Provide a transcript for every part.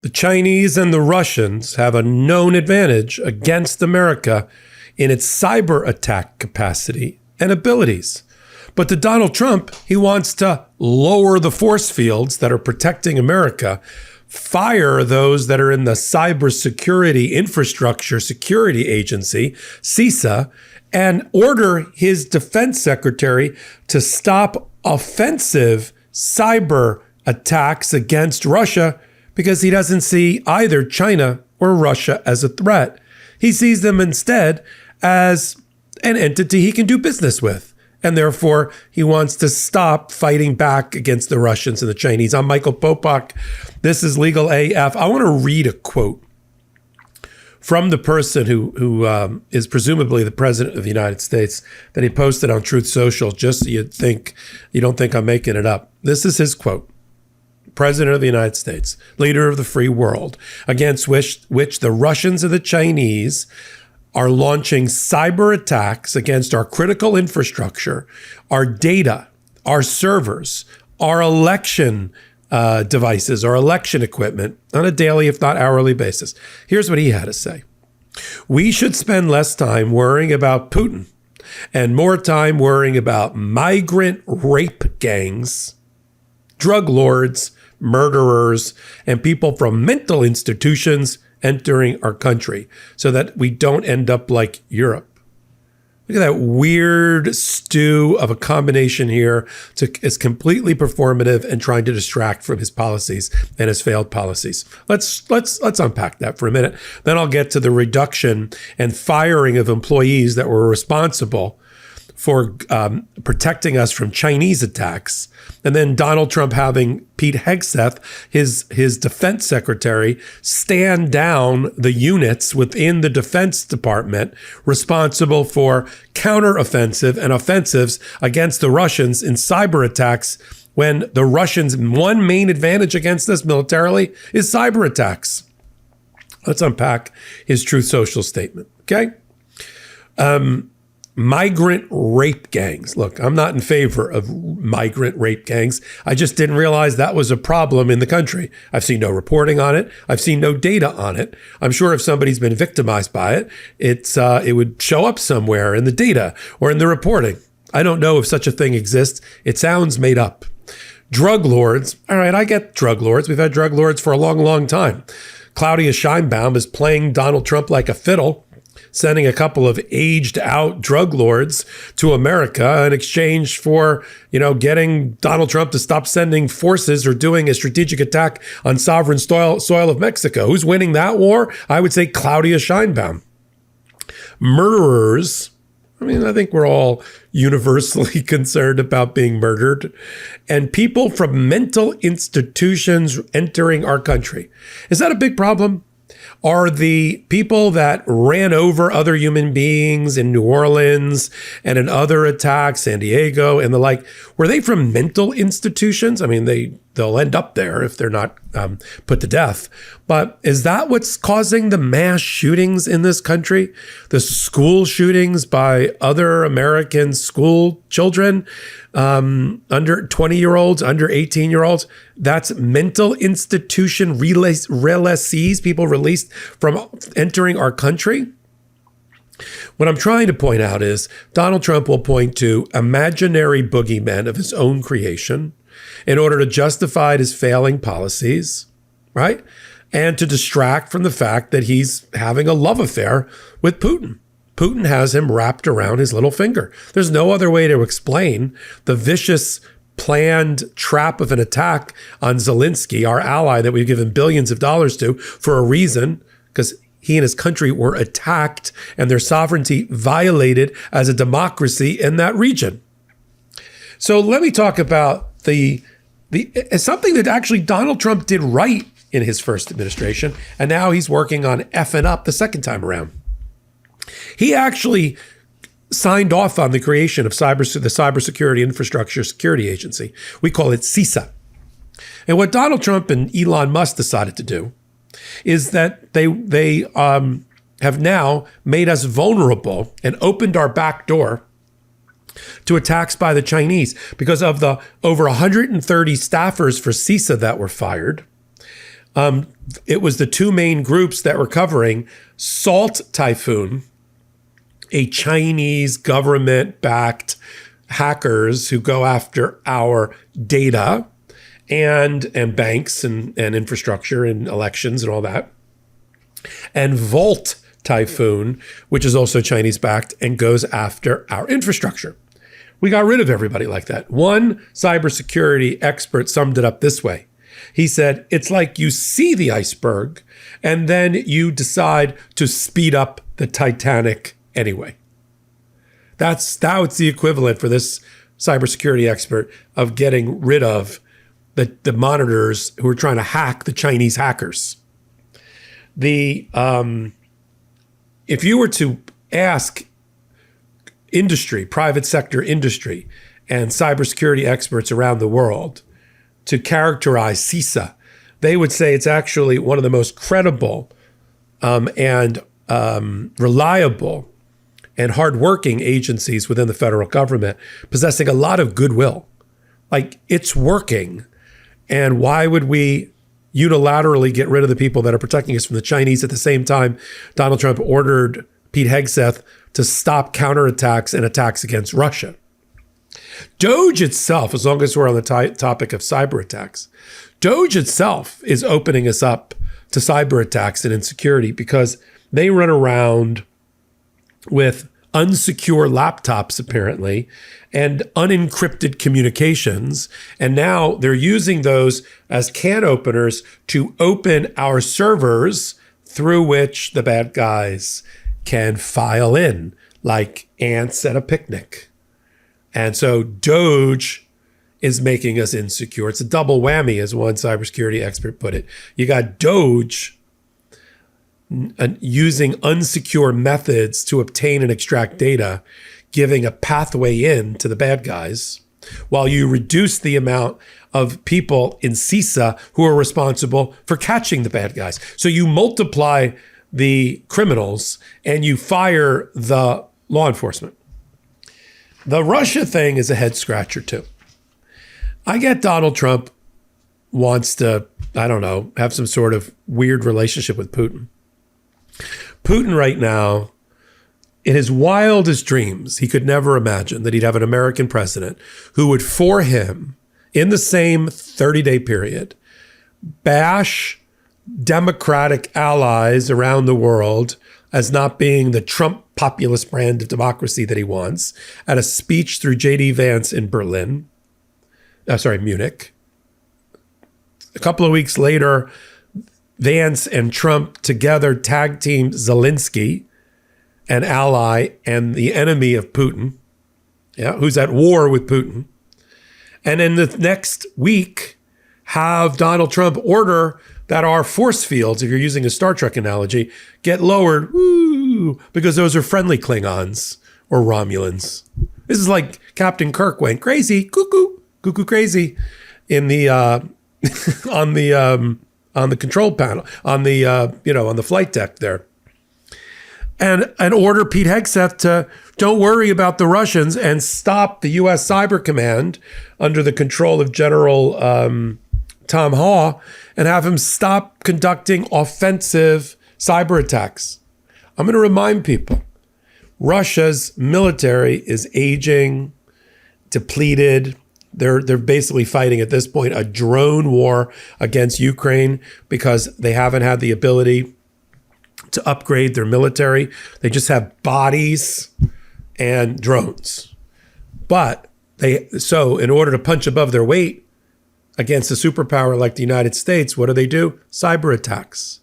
The Chinese and the Russians have a known advantage against America in its cyber attack capacity and abilities. But to Donald Trump, he wants to lower the force fields that are protecting America, fire those that are in the Cybersecurity Infrastructure Security Agency, CISA, and order his defense secretary to stop offensive cyber attacks against Russia because he doesn't see either China or Russia as a threat. He sees them instead as an entity he can do business with. And therefore, he wants to stop fighting back against the Russians and the Chinese. I'm Michael Popok. This is Legal AF. I want to read a quote from the person who is presumably the president of the United States that he posted on Truth Social, just so you don't think I'm making it up. This is his quote. President of the United States, leader of the free world, against which the Russians and the Chinese are launching cyber attacks against our critical infrastructure, our data, our servers, our election devices, our election equipment on a daily, if not hourly basis. Here's what he had to say. We should spend less time worrying about Putin and more time worrying about migrant rape gangs, drug lords, murderers, and people from mental institutions entering our country so that we don't end up like Europe. Look at that weird stew of a combination here. It's completely performative and trying to distract from his policies and his failed policies. Let's unpack that for a minute. Then I'll get to the reduction and firing of employees that were responsible for protecting us from Chinese attacks. And then Donald Trump having Pete Hegseth, his defense secretary, stand down the units within the Defense Department responsible for counteroffensive and offensives against the Russians in cyber attacks, when the Russians' one main advantage against us militarily is cyber attacks. Let's unpack his Truth Social statement, okay? Migrant rape gangs. Look, I'm not in favor of migrant rape gangs. I just didn't realize that was a problem in the country. I've seen no reporting on it. I've seen no data on it. I'm sure if somebody's been victimized by it, it would show up somewhere in the data or in the reporting. I don't know if such a thing exists. It sounds made up. Drug lords. All right, I get drug lords. We've had drug lords for a long, long time. Claudia Scheinbaum is playing Donald Trump like a fiddle, sending a couple of aged out drug lords to America in exchange for, getting Donald Trump to stop sending forces or doing a strategic attack on sovereign soil of Mexico. Who's winning that war? I would say Claudia Scheinbaum. Murderers. I think we're all universally concerned about being murdered. And people from mental institutions entering our country. Is that a big problem? Are the people that ran over other human beings in New Orleans and in other attacks, San Diego and the like, were they from mental institutions? They'll end up there if they're not put to death. But is that what's causing the mass shootings in this country? The school shootings by other American school children, under 20-year-olds, under 18-year-olds? That's mental institution releasees, people released from entering our country. What I'm trying to point out is Donald Trump will point to imaginary boogeymen of his own creation in order to justify his failing policies, right? And to distract from the fact that he's having a love affair with Putin. Putin has him wrapped around his little finger. There's no other way to explain the vicious planned trap of an attack on Zelensky, our ally that we've given billions of dollars to for a reason, because he and his country were attacked and their sovereignty violated as a democracy in that region. So let me talk about something that actually Donald Trump did right in his first administration, and now he's working on effing up the second time around. He actually signed off on the creation of the Cybersecurity Infrastructure Security Agency. We call it CISA. And what Donald Trump and Elon Musk decided to do is that they have now made us vulnerable and opened our back door to attacks by the Chinese because of the over 130 staffers for CISA that were fired. It was the two main groups that were covering Salt Typhoon, a Chinese government-backed hackers who go after our data and banks and infrastructure and elections and all that. And Volt Typhoon, which is also Chinese-backed and goes after our infrastructure. We got rid of everybody like that. One cybersecurity expert summed it up this way. He said, it's like you see the iceberg and then you decide to speed up the Titanic anyway. That's the equivalent for this cybersecurity expert of getting rid of the monitors who are trying to hack the Chinese hackers. If you were to ask industry, private sector industry, and cybersecurity experts around the world to characterize CISA, they would say it's actually one of the most credible and reliable and hardworking agencies within the federal government, possessing a lot of goodwill. Like, it's working. And why would we unilaterally get rid of the people that are protecting us from the Chinese at the same time Donald Trump ordered Pete Hegseth to stop counterattacks and attacks against Russia? Doge itself, as long as we're on the topic of cyber attacks, Doge itself is opening us up to cyber attacks and insecurity because they run around with unsecure laptops, apparently, and unencrypted communications. And now they're using those as can openers to open our servers through which the bad guys can file in, like ants at a picnic. And so Doge is making us insecure. It's a double whammy, as one cybersecurity expert put it. You got Doge using unsecure methods to obtain and extract data, giving a pathway in to the bad guys, while you reduce the amount of people in CISA who are responsible for catching the bad guys. So you multiply the criminals and you fire the law enforcement. The Russia thing is a head scratcher too. I get Donald Trump wants to, I don't know, have some sort of weird relationship with Putin. Putin right now, in his wildest dreams, he could never imagine that he'd have an American president who would, for him, in the same 30-day period, bash democratic allies around the world as not being the Trump populist brand of democracy that he wants, at a speech through J.D. Vance in Munich. A couple of weeks later, Vance and Trump together tag team Zelensky, an ally and the enemy of Putin, who's at war with Putin. And in the next week, have Donald Trump order that our force fields, if you're using a Star Trek analogy, get lowered, because those are friendly Klingons or Romulans. This is like Captain Kirk went crazy, cuckoo crazy, in the on the control panel, on the on the flight deck there, and order Pete Hegseth to don't worry about the Russians and stop the U.S. Cyber Command under the control of General Tom Haw, and have him stop conducting offensive cyber attacks. I'm going to remind people, Russia's military is aging, depleted. They're basically fighting at this point a drone war against Ukraine because they haven't had the ability to upgrade their military. They just have bodies and drones. But so in order to punch above their weight against a superpower like the United States, what do? Cyber attacks.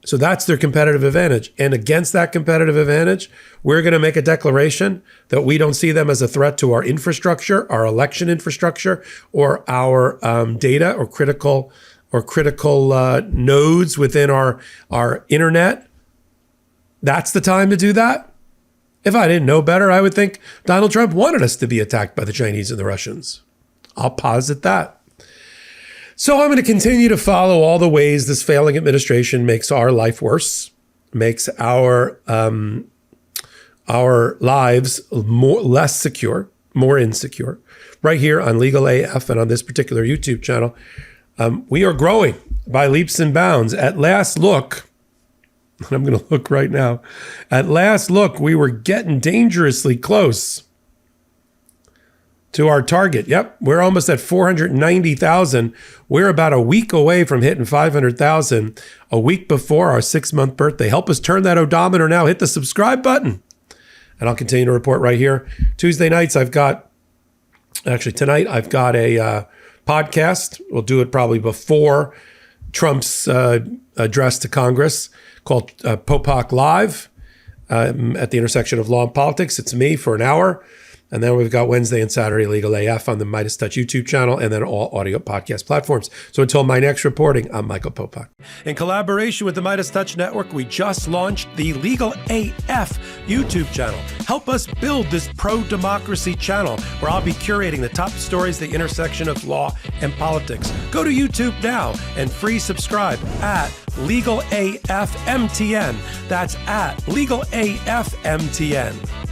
So that's their competitive advantage. And against that competitive advantage, we're going to make a declaration that we don't see them as a threat to our infrastructure, our election infrastructure, or our data or critical nodes within our internet. That's the time to do that. If I didn't know better, I would think Donald Trump wanted us to be attacked by the Chinese and the Russians. I'll posit that. So I'm going to continue to follow all the ways this failing administration makes our life worse, makes our lives less secure, more insecure. Right here on Legal AF and on this particular YouTube channel, we are growing by leaps and bounds. At last look, and I'm going to look right now, at last look, we were getting dangerously close to our target. Yep, we're almost at 490,000. We're about a week away from hitting 500,000, a week before our 6-month birthday. Help us turn that odometer now. Hit the subscribe button. And I'll continue to report right here. Tuesday nights, tonight I've got a podcast. We'll do it probably before Trump's address to Congress, called Popok Live, at the intersection of law and politics. It's me for an hour. And then we've got Wednesday and Saturday Legal AF on the Midas Touch YouTube channel, and then all audio podcast platforms. So until my next reporting, I'm Michael Popok. In collaboration with the Midas Touch Network, we just launched the Legal AF YouTube channel. Help us build this pro-democracy channel where I'll be curating the top stories at the intersection of law and politics. Go to YouTube now and free subscribe at Legal AF MTN. That's at Legal AF MTN.